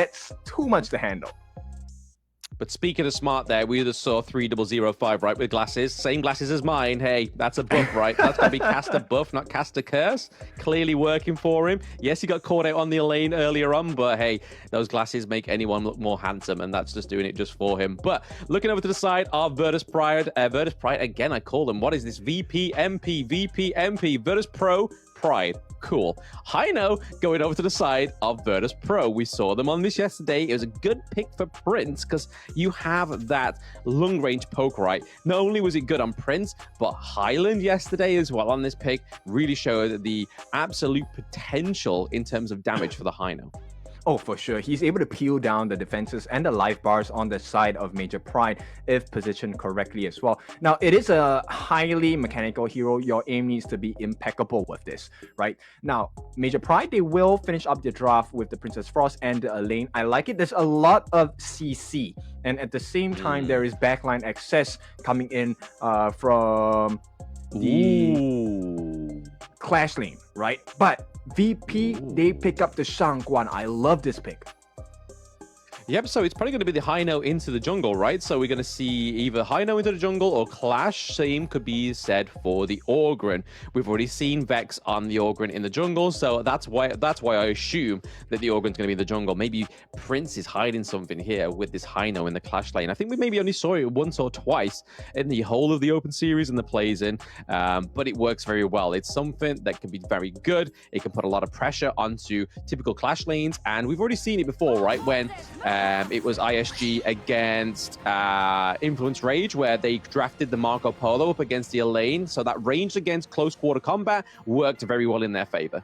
It's too much to handle. But speaking of smart there, we just saw 3005, right, with glasses. Same glasses as mine. Hey, that's a buff, right? That's going to be caster buff, not caster curse. Clearly working for him. Yes, he got caught out on the lane earlier on, but hey, those glasses make anyone look more handsome, and that's just doing it just for him. But looking over to the side of Virtus Pride, again, I call them, what is this? VP-MP, Virtus Pro, Pride. Cool. Hino going over to the side of Virtus Pro. We saw them on this yesterday. It was a good pick for Prince because you have that long range poke, right? Not only was it good on Prince, but Highland yesterday as well on this pick really showed the absolute potential in terms of damage for the Hino. Oh, for sure. He's able to peel down the defenses and the life bars on the side of Major Pride if positioned correctly as well. Now, it is a highly mechanical hero. Your aim needs to be impeccable with this, right? Now, Major Pride, they will finish up the draft with the Princess Frost and the Elaine. I like it. There's a lot of CC. And at the same time, there is backline access coming in from the Clash lane, right? But VP, they pick up the Shangguan. I love this pick. Yep, so it's probably going to be the Hino into the jungle, right? So we're going to see either Hino into the jungle or Clash. Same could be said for the Ogryn. We've already seen Vex on the Ogryn in the jungle, so that's why I assume that the Ogryn's going to be in the jungle. Maybe Prince is hiding something here with this Hino in the Clash lane. I think we maybe only saw it once or twice in the whole of the Open Series and the plays in, but it works very well. It's something that can be very good. It can put a lot of pressure onto typical Clash lanes, and we've already seen it before, right? When it was ISG against Influence Rage, where they drafted the Marco Polo up against the Elaine. So that ranged against close quarter combat worked very well in their favor.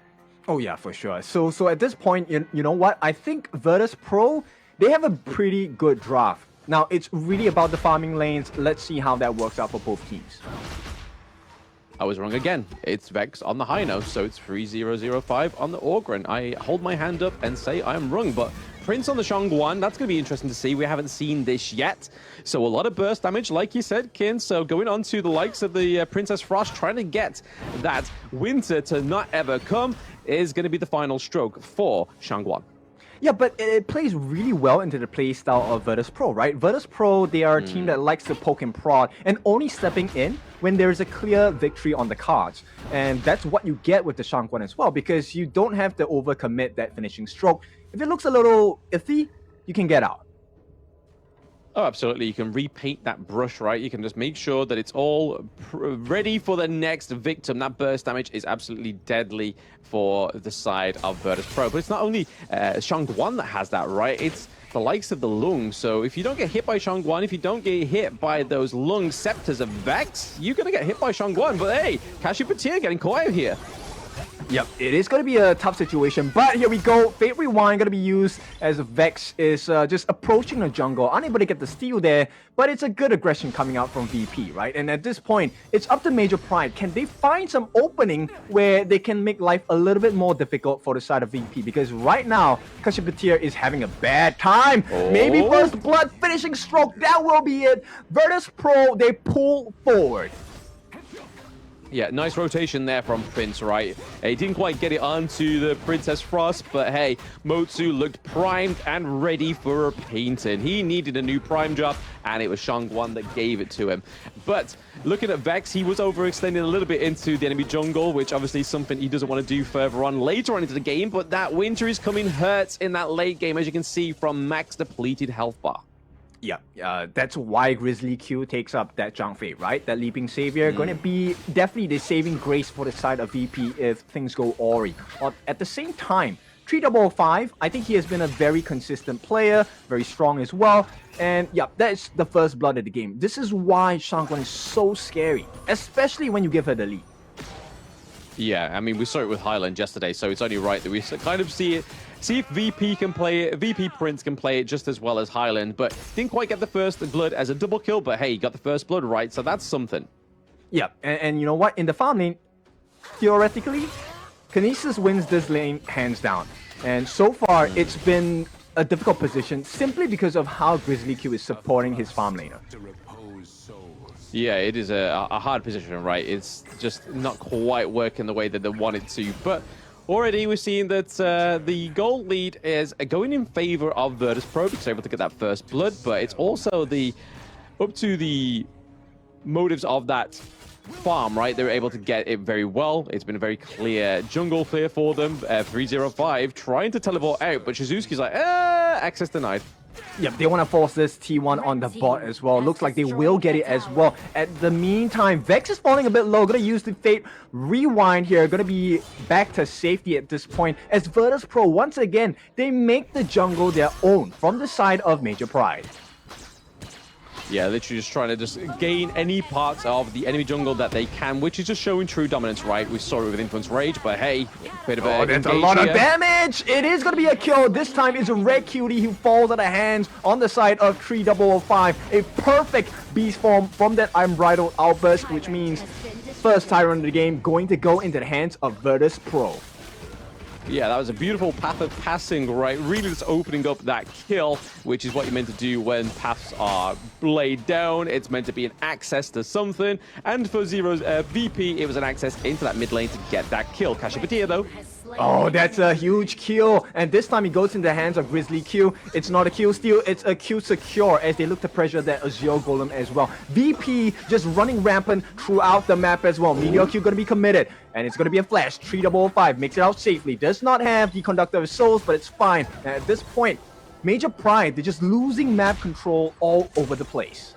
Oh yeah, for sure. So at this point, you know what? I think Virtus Pro, they have a pretty good draft. Now, it's really about the farming lanes. Let's see how that works out for both teams. I was wrong again. It's Vex on the Hino, so it's 3005 on the Ogryn. I hold my hand up and say I'm wrong, but Prince on the Shangguan, that's going to be interesting to see. We haven't seen this yet. So a lot of burst damage, like you said, Kin. So going on to the likes of the Princess Frost, trying to get that winter to not ever come is going to be the final stroke for Shangguan. Yeah, but it plays really well into the play style of Virtus Pro, right? Virtus Pro, they are a team that likes to poke and prod and only stepping in when there is a clear victory on the cards. And that's what you get with the Shangguan as well, because you don't have to overcommit that finishing stroke. If it looks a little iffy, you can get out. Oh, absolutely. You can repaint that brush, right? You can just make sure that it's all ready for the next victim. That burst damage is absolutely deadly for the side of Virtus Pro. But it's not only Shangguan that has that, right? It's the likes of the Lung. So if you don't get hit by Shangguan, if you don't get hit by those Lung Scepters of Vex, you're going to get hit by Shangguan. But hey, Cassiopeia getting caught out here. Yep, it is going to be a tough situation, but here we go. Fate Rewind going to be used as Vex is just approaching the jungle, unable to get the steal there, but it's a good aggression coming out from VP, right? And at this point, it's up to Major Pride. Can they find some opening where they can make life a little bit more difficult for the side of VP? Because right now, Cassiopeia is having a bad time. Maybe first blood finishing stroke, that will be it. Virtus Pro, they pull forward. Yeah, nice rotation there from Prince, right? He didn't quite get it onto the Princess Frost, but hey, Motsu looked primed and ready for a painting. He needed a new prime job, and it was Shangguan that gave it to him. But looking at Vex, he was overextending a little bit into the enemy jungle, which obviously is something he doesn't want to do further on later on into the game, but that winter is coming hurts in that late game, as you can see from max depleted health bar. Yeah, that's why Grizzly Q takes up that Zhang Fei, right? That Leaping Savior, going to be definitely the saving grace for the side of VP if things go awry. But at the same time, 3005, I think he has been a very consistent player, very strong as well. And yeah, that's the first blood of the game. This is why Shangguan is so scary, especially when you give her the lead. Yeah, I mean, we saw it with Highland yesterday, so it's only right that we kind of see if VP can play it, VP Prince can play it just as well as Highland, but didn't quite get the first blood as a double kill, but hey, he got the first blood right, so that's something. Yeah, and you know what? In the farm lane, theoretically, Kinesis wins this lane hands down. And so far, it's been a difficult position simply because of how Grizzly Q is supporting his farm laner. Yeah, it is a hard position, right? It's just not quite working the way that they want it to. But Already, we've seen that the gold lead is going in favor of Virtus Pro because they're able to get that first blood, but it's also up to the motives of that farm, right? They were able to get it very well. It's been a very clear jungle clear for them. 305 trying to teleport out, but Shizuki's like, access denied. Yep, they want to force this T1 on the bot as well. Looks like they will get it as well. At the meantime, Vex is falling a bit low. Gonna use the Fate Rewind here. Gonna be back to safety at this point. As Virtus Pro, once again, they make the jungle their own from the side of Major Pride. Yeah, literally just trying to just gain any parts of the enemy jungle that they can, which is just showing true dominance, right? We saw it with Influence Rage, but hey, bit of a that's a lot of damage! It is going to be a kill. This time is a Red Cutie who falls out of hands on the side of 3005. A perfect beast form from that Unbridled Outburst, which means first Tyrant of the game going to go into the hands of Virtus Pro. Yeah, that was a beautiful path of passing, right? Really just opening up that kill, which is what you're meant to do when paths are laid down. It's meant to be an access to something. And for Zero's VP, it was an access into that mid lane to get that kill. Kashipatia, though. Oh, that's a huge kill. And this time he goes into the hands of Grizzly Q. It's not a Q steal, it's a Q secure as they look to pressure that Azure Golem as well. VP just running rampant throughout the map as well. Meteor Q going to be committed. And it's going to be a flash. 3005 makes it out safely. Does not have the Conductor of Souls, but it's fine. And at this point, Major Pride, they're just losing map control all over the place.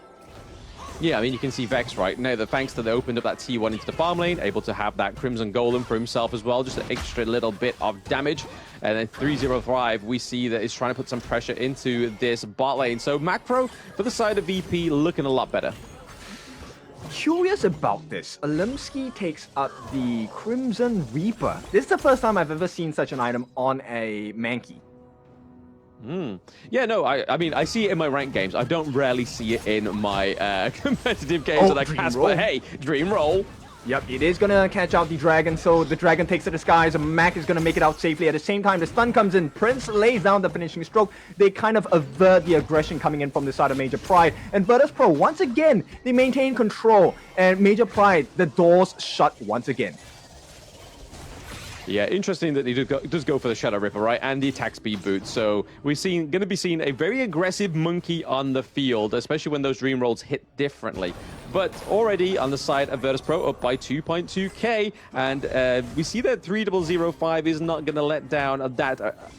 Yeah, I mean, you can see Vex right now that thanks to they opened up that T1 into the farm lane, able to have that Crimson Golem for himself as well, just an extra little bit of damage. And then 305, we see that he's trying to put some pressure into this bot lane. So Macro, for the side of VP, looking a lot better. Curious about this. Alimsky takes up the Crimson Reaper. This is the first time I've ever seen such an item on a Mankey. Yeah, no, I mean, I see it in my ranked games. I don't rarely see it in my competitive games that I cast, but hey, Dream Roll. Yep, it is going to catch out the Dragon, so the Dragon takes to the skies, and Mac is going to make it out safely. At the same time, the stun comes in. Prince lays down the finishing stroke. They kind of avert the aggression coming in from the side of Major Pride. And Virtus Pro, once again, they maintain control. And Major Pride, the doors shut once again. Yeah, interesting that he does go for the Shadow Ripper, right? And the attack speed boot. So we're going to be seeing a very aggressive Monkey on the field, especially when those Dream Rolls hit differently. But already on the side of Virtus Pro, up by 2.2k. And we see that 3005 is not going to let down that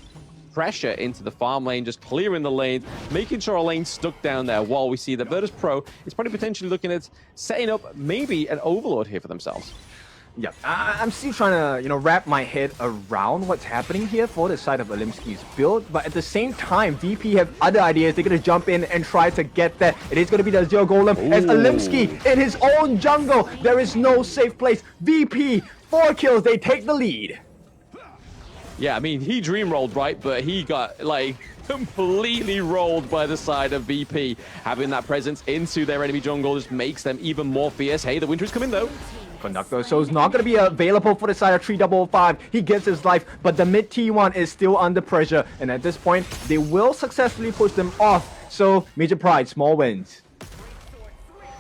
pressure into the farm lane, just clearing the lane, making sure our lane's stuck down there, while we see that Virtus Pro is probably potentially looking at setting up maybe an Overlord here for themselves. Yeah, I'm still trying to, wrap my head around what's happening here for the side of Alimsky's build, but at the same time, VP have other ideas. They're going to jump in and try to get that. It is going to be the Azure Golem as Alimsky in his own jungle. There is no safe place. VP, 4 kills, they take the lead. Yeah, I mean, he dream rolled, right? But he got, like, completely rolled by the side of VP. Having that presence into their enemy jungle just makes them even more fierce. Hey, the winter is coming, though. Conductor, so it's not going to be available for the side of 3005. He gets his life, but the mid T1 is still under pressure. And at this point, they will successfully push them off. So, Major Pride, small wins.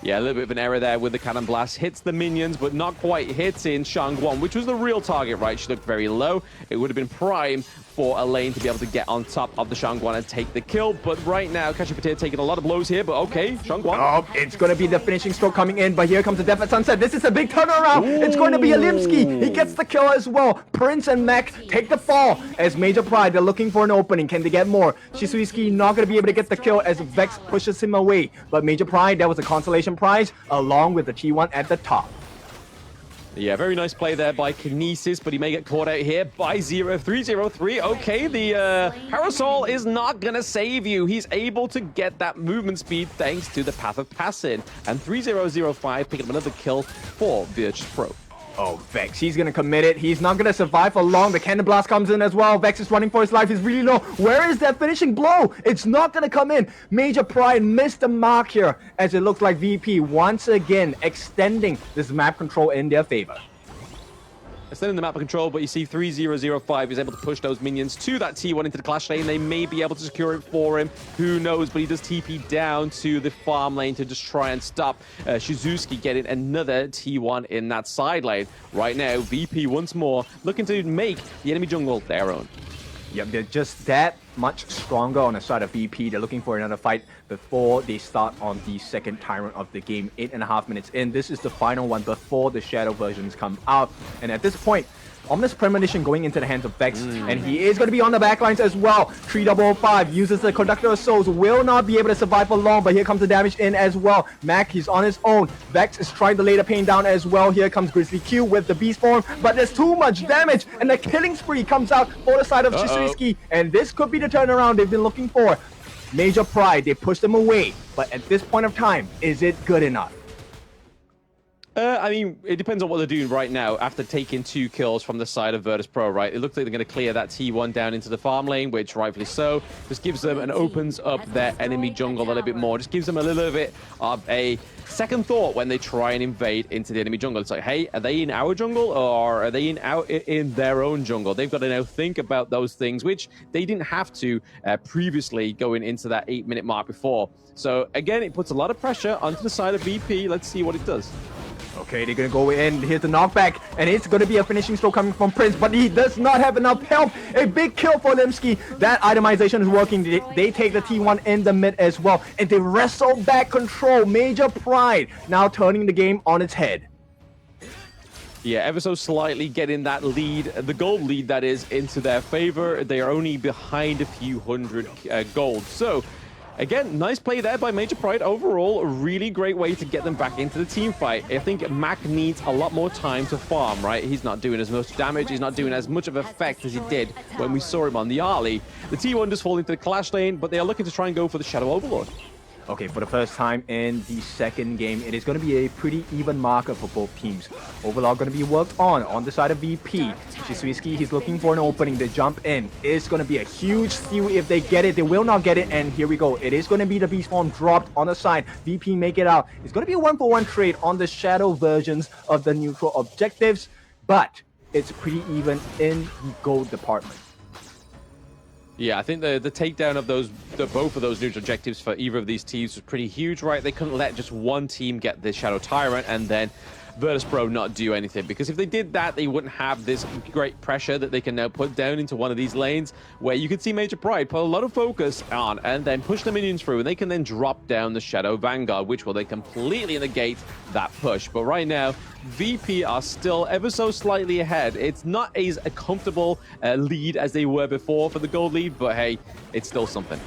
Yeah, a little bit of an error there with the Cannon Blast. Hits the minions, but not quite hitting Shangguan, which was the real target, right? She looked very low. It would have been prime for a lane to be able to get on top of the Shangguan and take the kill. But right now, Kashipatia taking a lot of blows here, but okay, Shangguan. Oh, it's going to be the finishing stroke coming in, but here comes the Death at Sunset. This is a big turnaround. Ooh. It's going to be Alimsky. He gets the kill as well. Prince and Mac take the fall as Major Pride. They're looking for an opening. Can they get more? Shizuiski not going to be able to get the kill as Vex pushes him away. But Major Pride, that was a consolation prize along with the T1 at the top. Yeah, very nice play there by Kinesis, but he may get caught out here by 0303. Okay, the Parasol is not going to save you. He's able to get that movement speed thanks to the Path of Passing. And 3005 picking up another kill for Virtus Pro. Oh, Vex, he's going to commit it. He's not going to survive for long. The Cannon Blast comes in as well. Vex is running for his life. He's really low. Where is that finishing blow? It's not going to come in. Major Pride missed the mark here as it looks like VP once again extending this map control in their favor. extending the map of control, but you see 3005 is able to push those minions to that T1 into the clash lane. They may be able to secure it for him. Who knows? But he does TP down to the farm lane to just try and stop Shizuki getting another T1 in that side lane. Right now, VP once more looking to make the enemy jungle their own. Yep, they're just that much stronger on the side of VP. They're looking for another fight before they start on the second Tyrant of the game. 8.5 minutes in. This is the final one before the Shadow versions come out. And at this point, Ominous Premonition going into the hands of Vex, and he is going to be on the backlines as well. 3005 uses the Conductor of Souls, will not be able to survive for long, but here comes the damage in as well. Mac, he's on his own. Vex is trying to lay the pain down as well. Here comes Grizzly Q with the Beast Form, but there's too much damage, and the killing spree comes out for the side of Shizuki, and this could be the turnaround they've been looking for. Major Pride, they pushed them away, but at this point of time, is it good enough? I mean, it depends on what they're doing right now after taking 2 kills from the side of Virtus Pro, right? It looks like they're going to clear that T1 down into the farm lane, which rightfully so. Just gives them and opens up their enemy jungle a little bit more. Just gives them a little bit of a second thought when they try and invade into the enemy jungle. It's like, hey, are they in our jungle or are they in their own jungle? They've got to now think about those things, which they didn't have to previously going into that 8-minute mark before. So again, it puts a lot of pressure onto the side of VP. Let's see what it does. Okay, they're gonna go in. Here's the knockback, and it's gonna be a finishing stroke coming from Prince, but he does not have enough health. A big kill for Limsky. That itemization is working. They take the T1 in the mid as well, and they wrestle back control. Major Pride now turning the game on its head. Yeah, ever so slightly getting that lead, the gold lead that is, into their favor. They are only behind a few hundred gold. So, again, nice play there by Major Pride. Overall, a really great way to get them back into the team fight. I think Mac needs a lot more time to farm, right? He's not doing as much damage. He's not doing as much of effect as he did when we saw him on the early. The T1 just fall into the clash lane, but they are looking to try and go for the Shadow Overlord. Okay, for the first time in the second game, it is going to be a pretty even marker for both teams. Overall, going to be worked on the side of VP. Shizuki, he's looking for an opening to jump in. It's going to be a huge steal if they get it. They will not get it, and here we go. It is going to be the Beast Form dropped on the side. VP make it out. It's going to be a 1-for-1 trade on the Shadow versions of the neutral objectives, but it's pretty even in the gold department. Yeah, I think the takedown of both of those neutral objectives for either of these teams was pretty huge, right? They couldn't let just one team get the Shadow Tyrant and then Virtus Pro not do anything, because if they did that, they wouldn't have this great pressure that they can now put down into one of these lanes where you could see Major Pride put a lot of focus on and then push the minions through, and they can then drop down the Shadow Vanguard, which will then completely negate that push. But right now, VP are still ever so slightly ahead. It's not as a comfortable lead as they were before for the gold lead, but hey, it's still something.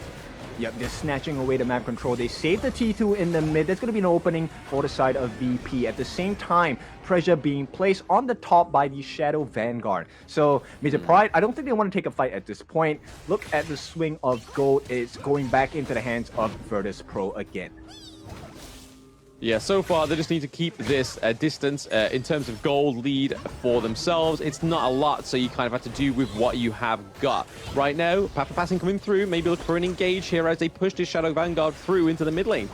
Yep, they're snatching away the map control. They save the T2 in the mid. There's going to be an opening for the side of VP. At the same time, pressure being placed on the top by the Shadow Vanguard. So, Major Pride, I don't think they want to take a fight at this point. Look at the swing of gold. It's going back into the hands of Virtus Pro again. Yeah, so far they just need to keep this distance in terms of gold lead for themselves. It's not a lot, so you kind of have to do with what you have got. Right now, Papa Passing coming through, maybe look for an engage here as they push this Shadow Vanguard through into the mid lane.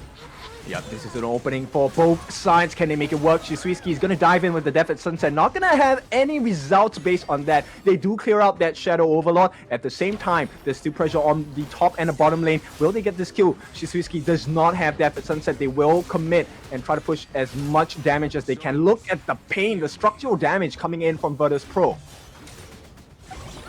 Yep, this is an opening for both sides. Can they make it work? Shizuki is going to dive in with the Death at Sunset. Not going to have any results based on that. They do clear out that Shadow Overlord. At the same time, there's still pressure on the top and the bottom lane. Will they get this kill? Shizuki does not have Death at Sunset. They will commit and try to push as much damage as they can. Look at the pain, the structural damage coming in from Virtus Pro.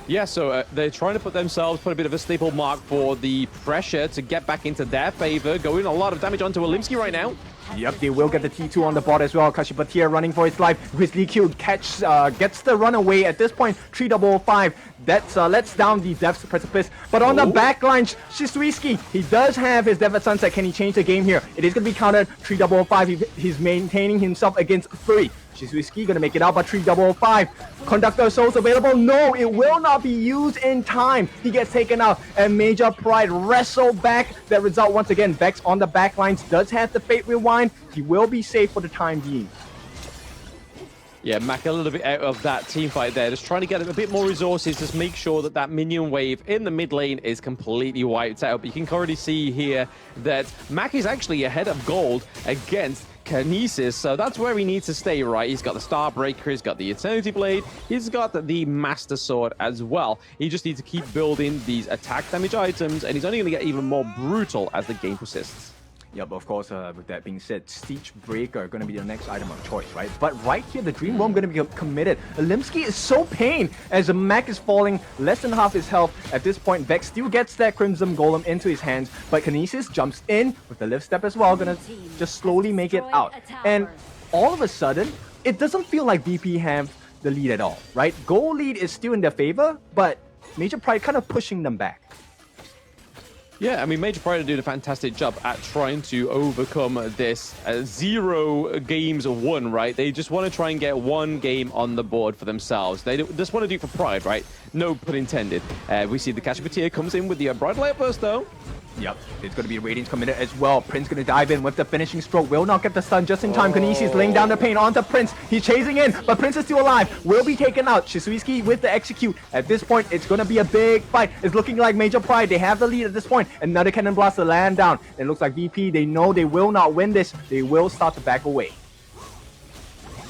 Yeah, so they're trying to put a bit of a staple mark for the pressure to get back into their favor. Going a lot of damage onto Olimsky right now. Yep, they will get the T2 on the bot as well. Kashipatia running for his life. Grizzly Q gets the runaway at this point. 3005. That lets down the Death's Precipice. But on the back line, Shizuki, he does have his Death at Sunset. Can he change the game here? It is going to be countered. 3005. He's maintaining himself against 3. Shizuki gonna make it out, but 3005. Conductor Souls available? No, it will not be used in time. He gets taken out, and Major Pride wrestle back that result once again. Vex on the back lines does have the Fate Rewind. He will be safe for the time being. Yeah, Mac a little bit out of that team fight there. Just trying to get a bit more resources. Just make sure that that minion wave in the mid lane is completely wiped out. But you can already see here that Mac is actually ahead of gold against Kinesis. So that's where he needs to stay, right? He's got the Starbreaker, he's got the Eternity Blade, he's got the Master Sword as well. He just needs to keep building these attack damage items, and he's only going to get even more brutal as the game persists. Yep, of course, with that being said, Siege Breaker going to be the next item of choice, right? But right here, the Dream Roam going to be committed. Limsky is so pained as the mech is falling, less than half his health. At this point, Vex still gets that Crimson Golem into his hands, but Kinesis jumps in with the lift step as well, going to just slowly make it out. And all of a sudden, it doesn't feel like VP have the lead at all, right? Goal lead is still in their favor, but Major Pride kind of pushing them back. Yeah, I mean, Major Pride are doing a fantastic job at trying to overcome this 0 games won, right? They just want to try and get 1 game on the board for themselves. They just want to do it for pride, right? No pun intended. We see the Cassiopeia comes in with the Bridal Light Burst, though. Yep, it's going to be Radiance committed as well. Prince going to dive in with the finishing stroke. Will not get the stun just in time. Kinesis laying down the pain onto Prince. He's chasing in, but Prince is still alive. Will be taken out. Shizuiski with the execute. At this point, it's going to be a big fight. It's looking like Major Pride. They have the lead at this point. Another Cannon Blast to land down. It looks like VP, they know they will not win this. They will start to back away.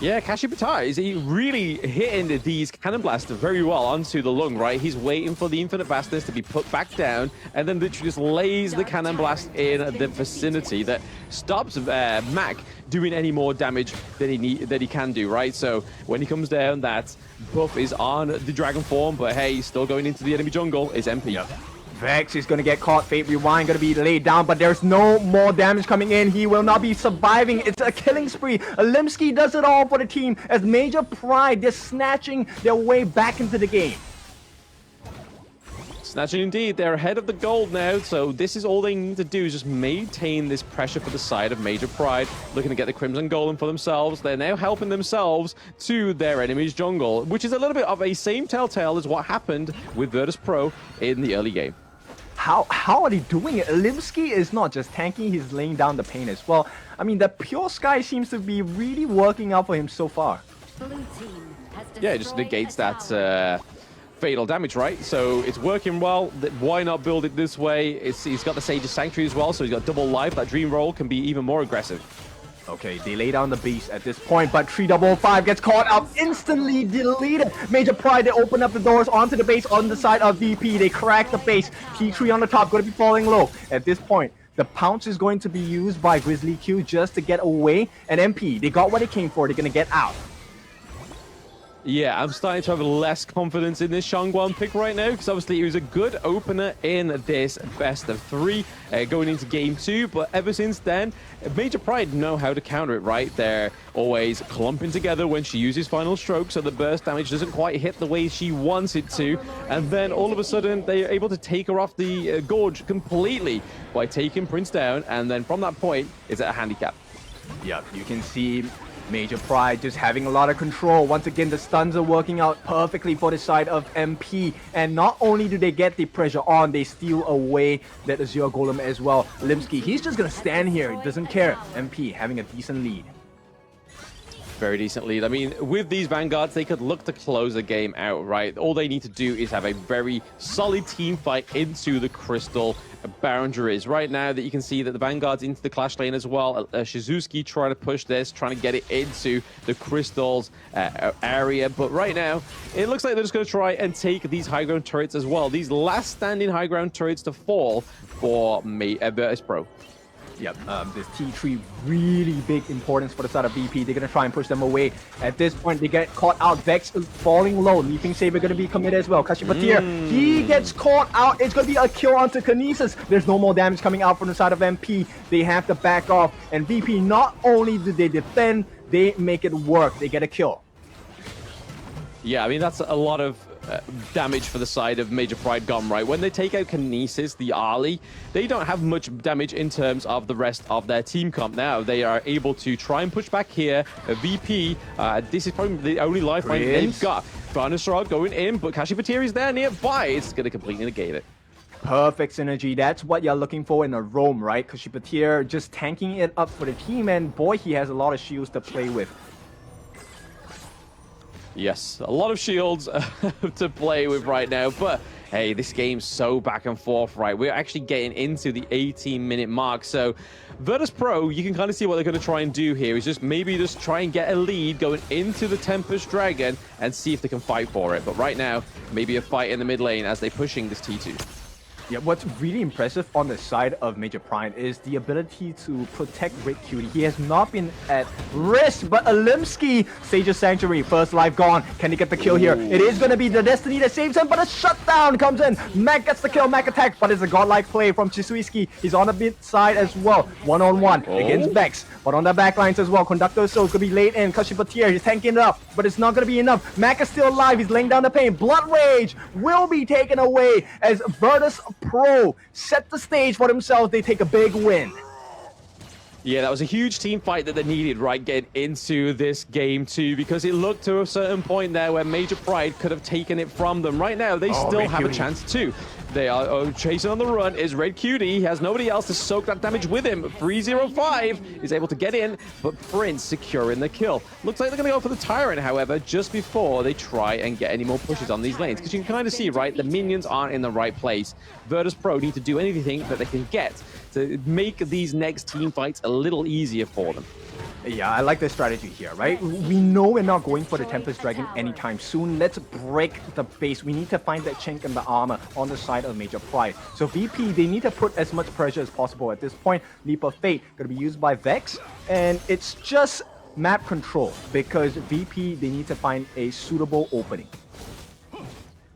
Yeah, Cassiopeia is really hitting these Cannon Blasts very well onto the lung, right? He's waiting for the Infinite Bastards to be put back down, and then literally just lays the Cannon Blast in the vicinity that stops Mac doing any more damage than he can do, right? So when he comes down, that buff is on the Dragon form, but hey, he's still going into the enemy jungle. It's MP. Yep. Vex is going to get caught. Fate Rewind going to be laid down, but there's no more damage coming in. He will not be surviving. It's a killing spree. Limsky does it all for the team as Major Pride, they're snatching their way back into the game. Snatching indeed. They're ahead of the gold now, so this is all they need to do is just maintain this pressure for the side of Major Pride, looking to get the Crimson Golem for themselves. They're now helping themselves to their enemy's jungle, which is a little bit of a same telltale as what happened with Virtus Pro in the early game. How are they doing it? Limsky is not just tanking, he's laying down the pain as well. I mean, the Pure Sky seems to be really working out for him so far. Yeah, it just negates that fatal damage, right? So it's working well. Why not build it this way? He's got the Sage's Sanctuary as well, so he's got double life. That Dream Roll can be even more aggressive. Okay, they lay down the beast at this point, but 355 gets caught up, instantly deleted. Major Pride, they open up the doors onto the base on the side of VP. They crack the base. T3 on the top, going to be falling low. At this point, the pounce is going to be used by Grizzly Q just to get away. And MP, they got what they came for. They're going to get out. Yeah, I'm starting to have less confidence in this Shangguan pick right now, because obviously it was a good opener in this best of 3 going into game 2, but ever since then, Major Pride know how to counter it, right? They're always clumping together when she uses final stroke, so the burst damage doesn't quite hit the way she wants it to, and then all of a sudden they're able to take her off the gorge completely by taking Prince down, and then from that point, it's at a handicap. Yep, you can see Major Pride just having a lot of control. Once again, the stuns are working out perfectly for the side of MP. And not only do they get the pressure on, they steal away that Azure Golem as well. Limsky, he's just going to stand here. He doesn't care. MP having a decent lead. Very decent lead. I mean, with these Vanguards, they could look to close the game out, right? All they need to do is have a very solid team fight into the Crystal boundaries. Right now that you can see that the Vanguard's into the Clash lane as well. Shizuiski trying to push this, trying to get it into the Crystal's area. But right now, it looks like they're just going to try and take these high ground turrets as well. These last standing high ground turrets to fall for Virtus Pro. Yep, this T3 really big importance for the side of VP. They're going to try and push them away. At this point, they get caught out. Vex is falling low. Leaping Saber going to be committed as well. Cassiopeia, he gets caught out. It's going to be a kill onto Kinesis. There's no more damage coming out from the side of MP. They have to back off. And VP, not only do they defend, they make it work. They get a kill. Yeah, I mean, that's a lot of damage for the side of Major Pride gone, right? When they take out Kinesis, the Ali, they don't have much damage in terms of the rest of their team comp. Now, they are able to try and push back here. VP, this is probably the only lifeline they've got. Varnisrod going in, but Cassiopeia is there nearby. It's going to completely negate it. Perfect synergy. That's what you're looking for in a roam, right? Cassiopeia just tanking it up for the team, and boy, he has a lot of shields to play with. Yes, a lot of shields to play with right now, but hey, this game's so back and forth, right? We're actually getting into the 18-minute mark, so Virtus Pro, you can kind of see what they're going to try and do here is just maybe just try and get a lead going into the Tempest Dragon and see if they can fight for it. But right now, maybe a fight in the mid lane as they're pushing this T2. Yeah, what's really impressive on the side of Major Prime is the ability to protect Red Cutie. He has not been at risk, but Alimsky, Sage's Sanctuary, first life gone. Can he get the kill here? It is going to be the Destiny that saves him, but a shutdown comes in. Mac gets the kill, Mac attack, but it's a godlike play from Chisuiski. He's on the mid side as well, one-on-one against Vex. But on the back lines as well, Conductor Soul could be late in. Kashipatir, he's tanking it up, but it's not going to be enough. Mac is still alive, he's laying down the pain. Blood Rage will be taken away as Virtus Pro set the stage for themselves. They take a big win. Yeah, that was a huge team fight that they needed, right, getting into this game too, because it looked to a certain point there where Major Pride could have taken it from them. Right now, they still have a chance too. They are chasing on the run is Red Cutie. He has nobody else to soak that damage with him. 305 is able to get in, but Prince securing the kill. Looks like they're going to go for the Tyrant, however, just before they try and get any more pushes on these lanes. Because you can kind of see, right, the minions aren't in the right place. Virtus Pro need to do anything that they can get to make these next team fights a little easier for them. Yeah, I like the strategy here, right? We know we're not going for the Tempest Dragon anytime soon. Let's break the base. We need to find that chink in the armor on the side of Major Pride. So VP, they need to put as much pressure as possible at this point. Leap of Fate going to be used by Vex, and it's just map control because VP, they need to find a suitable opening.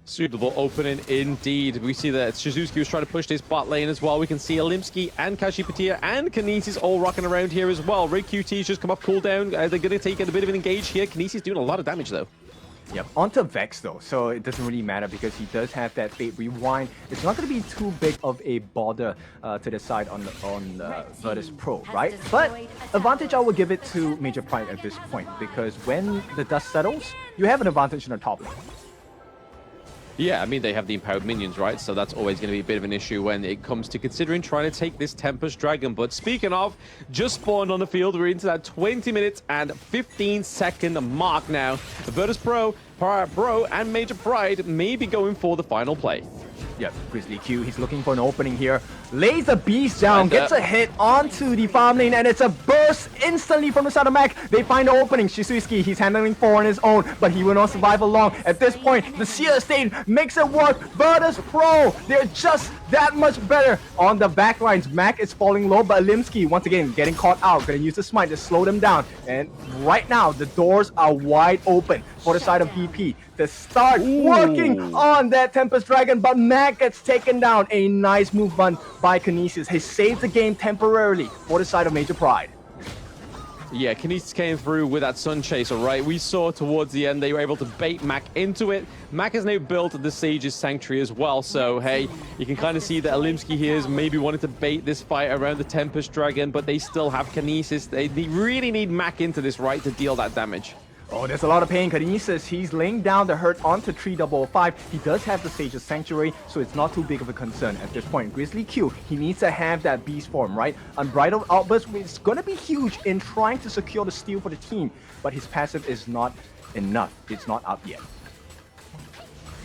Suitable opening indeed. We see that Shizuki was trying to push this bot lane as well. We can see Alimsky and Kashipatir and Kinesis all rocking around here as well. Red QT's just come off cooldown. They're going to take a bit of an engage here. Kinesis doing a lot of damage though. Yep, onto Vex though, so it doesn't really matter because he does have that Fate Rewind. It's not going to be too big of a bother to the side on Virtus Pro, right? But advantage I will give it to Major Pride at this point because when the dust settles, you have an advantage in the top lane. Yeah, I mean, they have the empowered minions, right? So that's always going to be a bit of an issue when it comes to considering trying to take this Tempest Dragon. But speaking of, just spawned on the field. We're into that 20 minutes and 15-second mark now. Virtus Pro, and Major Pride may be going for the final play. Yep, Grizzly Q, he's looking for an opening here. Lays the beast down, gets a hit onto the farm lane, and it's a burst instantly from the side of Mac. They find the opening. Shizuki, he's handling 4 on his own, but he will not survive along. At this point, the Seer Estate makes it work. Virtus Pro, they're just that much better on the back lines. Mac is falling low, but Alimsky, once again, getting caught out. Gonna use the smite to slow them down. And right now, the doors are wide open for the side of BP to start working on that Tempest Dragon, but Mac gets taken down. A nice move by Kinesis. He saved the game temporarily for the side of Major Pride. Yeah, Kinesis came through with that Sun Chaser, right? We saw towards the end they were able to bait Mac into it. Mac has now built the Sage's Sanctuary as well, so hey, you can kind of see that Alimsky here is maybe wanting to bait this fight around the Tempest Dragon, but they still have Kinesis. They really need Mac into this, right, to deal that damage. Oh, there's a lot of pain. Kinesis, he's laying down the hurt onto 3005. He does have the Sage's Sanctuary, so it's not too big of a concern at this point. Grizzly Q, he needs to have that beast form, right? Unbridled Outburst is going to be huge in trying to secure the steal for the team, but his passive is not enough. It's not up yet.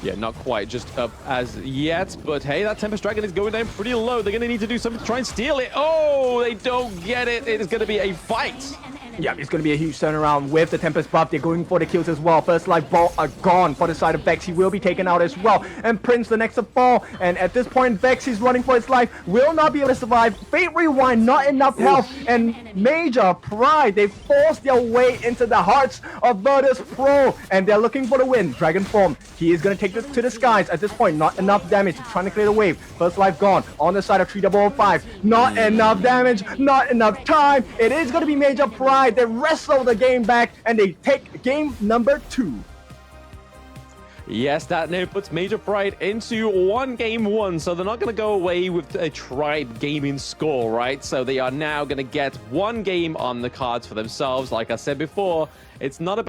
Yeah, not quite just up as yet, but hey, that Tempest Dragon is going down pretty low. They're going to need to do something to try and steal it. Oh, they don't get it. It is going to be a fight. Yeah, it's going to be a huge turnaround with the Tempest buff. They're going for the kills as well. First life ball are gone for the side of Vex. He will be taken out as well. And Prince the next to fall. And at this point, Vex is running for his life. Will not be able to survive. Fate Rewind, not enough health. And Major Pride, they force their way into the hearts of Virtus Pro. And they're looking for the win. Dragon form. He is going to take this to the skies. At this point, not enough damage. Trying to clear the wave. First life gone. On the side of 3005. Not enough damage. Not enough time. It is going to be Major Pride. They wrestle the game back and they take game number 2. Yes, that now puts Major Pride into game 1, so they're not going to go away with a tried gaming score, right? So they are now going to get 1 game on the cards for themselves. Like I said before, it's not about